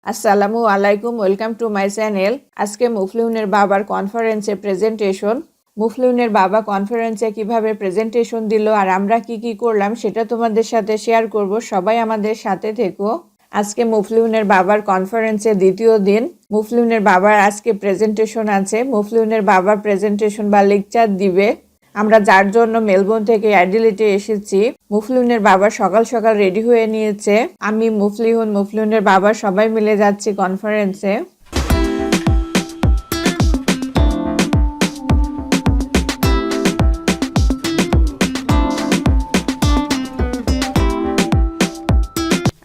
আসসালামু আলাইকুম, welcome to my channel. আজকে মুফলিহুনের বাবার কনফারেন্সে প্রেজেন্টেশন। মুফলিহুনের বাবা কনফারেন্সে কিভাবে প্রেজেন্টেশন দিল আর আমরা কি করলাম সেটা তোমাদের সাথে শেয়ার করব। সবাই আমাদের সাথে থেকো। আজকে মুফলিহুনের বাবার কনফারেন্সে দ্বিতীয় দিন। মুফলিহুনের বাবার আজকে প্রেজেন্টেশন আছে। মুফলিহুনের বাবা প্রেজেন্টেশন বা লেকচার দিবে। আমরা যার জন্য মেলবোর্ন থেকে অ্যাডিলেটে এসেছি। মুফলিহুনের বাবা সকাল সকাল রেডি হয়ে নিয়েছে। আমি, মুফলিহুনের বাবা সবাই মিলে যাচ্ছি কনফারেন্সে।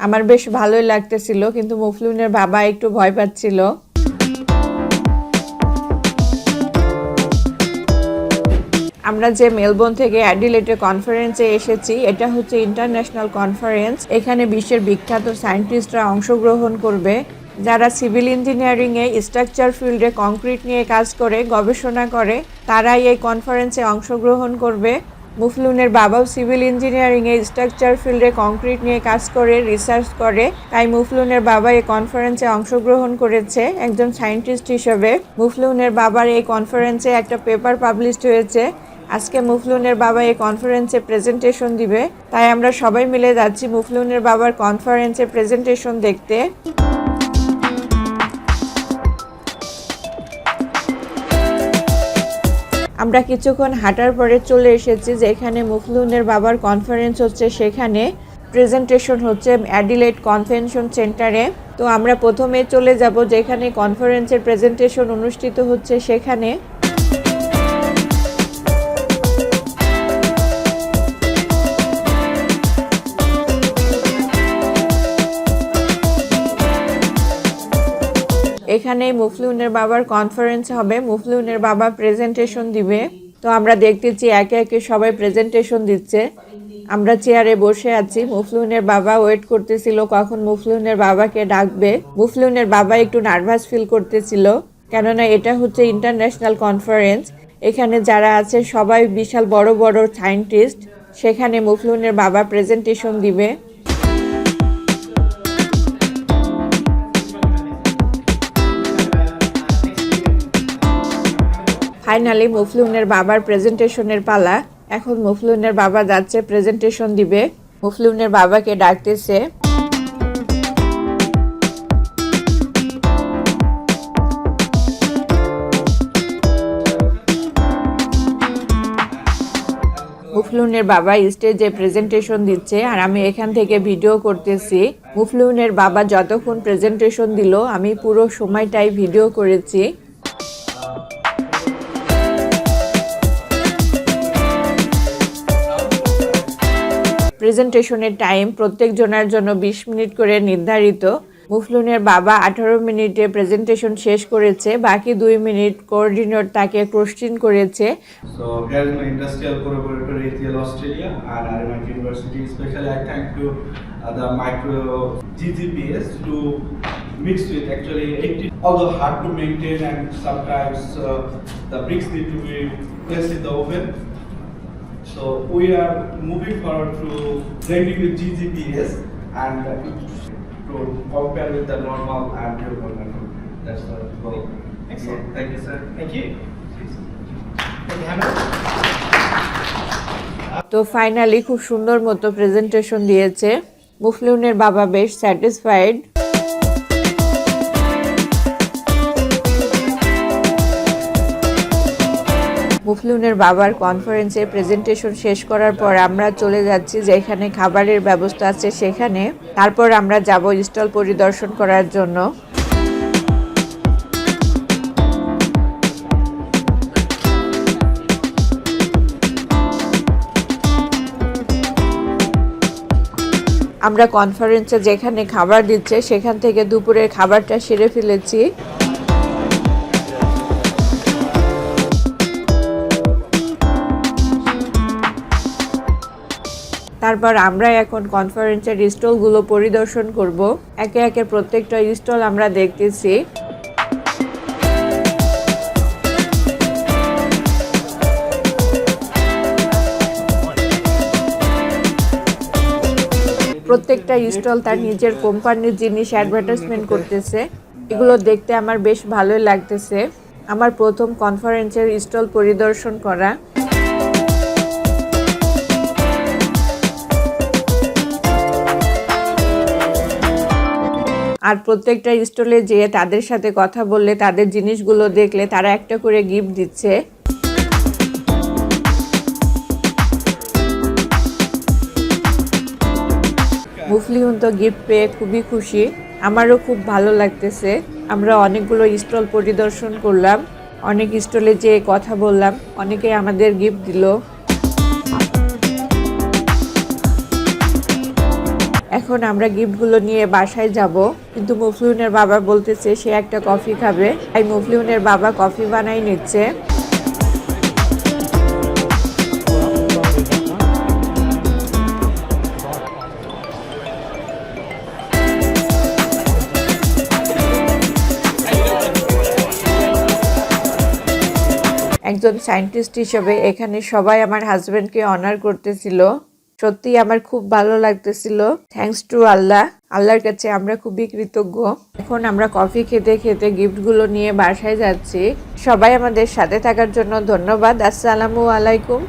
আমার বেশ ভালোই লাগতেছিল, কিন্তু মুফলিহুনের বাবা একটু ভয় পাচ্ছিল। আমরা যে মেলবোর্ন থেকে অ্যাডিলেটে কনফারেন্সে এসেছি, এটা হচ্ছে ইন্টারন্যাশনাল কনফারেন্স। এখানে বিশ্বের বিখ্যাত সায়েন্টিস্টরা অংশগ্রহণ করবে। যারা সিভিল ইঞ্জিনিয়ারিংয়ে স্ট্রাকচার ফিল্ডে কংক্রিট নিয়ে কাজ করে গবেষণা করে, তারাই এই কনফারেন্সে অংশগ্রহণ করবে। মুফলিহুনের বাবাও সিভিল ইঞ্জিনিয়ারিংয়ে স্ট্রাকচার ফিল্ডে কংক্রিট নিয়ে কাজ করে, রিসার্চ করে। তাই মুফলিহুনের বাবা এই কনফারেন্সে অংশগ্রহণ করেছে একজন সায়েন্টিস্ট হিসেবে। মুফলিহুনের বাবার এই কনফারেন্সে একটা পেপার পাবলিশড হয়েছে। আজকে মুফলিহুনের বাবা এই কনফারেন্সে প্রেজেন্টেশন দিবে, তাই আমরা সবাই মিলে যাচ্ছি মুফলিহুনের বাবার কনফারেন্সে প্রেজেন্টেশন দেখতে। আমরা কিছুক্ষণ হাঁটার পরে চলে এসেছি যেখানে মুফলিহুনের বাবার কনফারেন্স হচ্ছে। সেখানে প্রেজেন্টেশন হচ্ছে অ্যাডিলেড কনভেনশন সেন্টারে। তো আমরা প্রথমে চলে যাব যেখানে কনফারেন্সের প্রেজেন্টেশন অনুষ্ঠিত হচ্ছে সেখানে। এখানে মুফলিহুনের বাবার কনফারেন্স হবে। মুফলিহুনের বাবা প্রেজেন্টেশন দিবে। তো আমরা দেখতেছি একে একে সবাই প্রেজেন্টেশন দিচ্ছে। আমরা চেয়ারে বসে আছি। মুফলিহুনের বাবা ওয়েট করতেছিল কখন মুফলিহুনের বাবাকে ডাকবে। মুফলিহুনের বাবা একটু নার্ভাস ফিল করতেছিল, কেননা এটা হচ্ছে ইন্টারন্যাশনাল কনফারেন্স। এখানে যারা আছে সবাই বিশাল বড় বড় সায়েন্টিস্ট। সেখানে মুফলিহুনের বাবা প্রেজেন্টেশন দিবে। ফাইনালি মুফলিহুনের বাবার প্রেজেন্টেশনের পালা। এখন মুফলিহুনের বাবা যাচ্ছে প্রেজেন্টেশন দিবে। মুফলিহুনের বাবাকে ডাকতেছে। মুফলিহুনের বাবা স্টেজে প্রেজেন্টেশন দিচ্ছে আর আমি এখান থেকে ভিডিও করতেছি। মুফলিহুনের বাবা যতক্ষণ প্রেজেন্টেশন দিল আমি পুরো সময়টাই ভিডিও করেছি। প্রেজেন্টেশনের টাইম প্রত্যেক জনের জন্য 20 মিনিট করে নির্ধারিত। মুফলিহুনের বাবা 18 মিনিটে প্রেজেন্টেশন শেষ করেছে, বাকি 2 মিনিট কোঅর্ডিনেটর তাকে কোশ্চেন করেছে। So here is my industrial collaboratory ETL Australia and RMIT University. Especially I thank to the micro GGBS to mix with actually 80, although hard to maintain and sometimes the bricks need to be placed in the oven. So we are moving forward to blending with GGBS and to compare with the normal and pure method. That's the goal. Excellent. Thank you, sir. Thank you. তো finally খুব সুন্দর মতো presentation দিয়েছে। মুফলিহুনের বাবা বেশ satisfied. মুফলিহুনের বাবার কনফারেন্সে presentation শেষ করার পর আমরা চলে যাচ্ছি যেখানে খাবারের ব্যবস্থা আছে সেখানে। তারপর আমরা যাব স্টল পরিদর্শন করার জন্য। আমরা কনফারেন্সে যেখানে খাবার দিচ্ছে সেখান থেকে দুপুরের খাবারটা সেরে ফেলেছি। তারপর আমরা এখন কনফারেন্সের স্টলগুলো পরিদর্শন করব। একে একে প্রত্যেকটা স্টল আমরা দেখতেছি। প্রত্যেকটা স্টল তার নিজের কোম্পানির জিনিস অ্যাডভার্টাইজমেন্ট করতেছে। এগুলো দেখতে আমার বেশ ভালোই লাগতেছে। আমার প্রথম কনফারেন্সের স্টল পরিদর্শন করা। আর প্রত্যেকটা স্টলে যেয়ে তাদের সাথে কথা বললে, তাদের জিনিসগুলো দেখলে তারা একটা করে গিফট দিচ্ছে। মুফলিহুন তো গিফট পেয়ে খুবই খুশি, আমারও খুব ভালো লাগতেছে। আমরা অনেকগুলো স্টল পরিদর্শন করলাম, অনেক স্টলে যেয়ে কথা বললাম, অনেকে আমাদের গিফট দিল। এখন আমরা গিফটগুলো নিয়ে বাসায় যাব, কিন্তু মুফলিহুনের বাবা বলতেছে সে একটা কফি খাবে, তাই মুফলিহুনের বাবা কফি বানাই নিচ্ছে। একজন সায়েন্টিস্ট হিসেবে এখানে সবাই আমার হাজবেন্ডকে অনার করতেছিল। সত্যি আমার খুব ভালো লাগতেছিল। থ্যাঙ্কস টু আল্লাহ, আল্লাহর কাছে আমরা খুবই কৃতজ্ঞ। এখন আমরা কফি খেতে খেতে গিফটগুলো নিয়ে বাসায় যাচ্ছি। সবাই আমাদের সাথে থাকার জন্য ধন্যবাদ। আসসালামু আলাইকুম।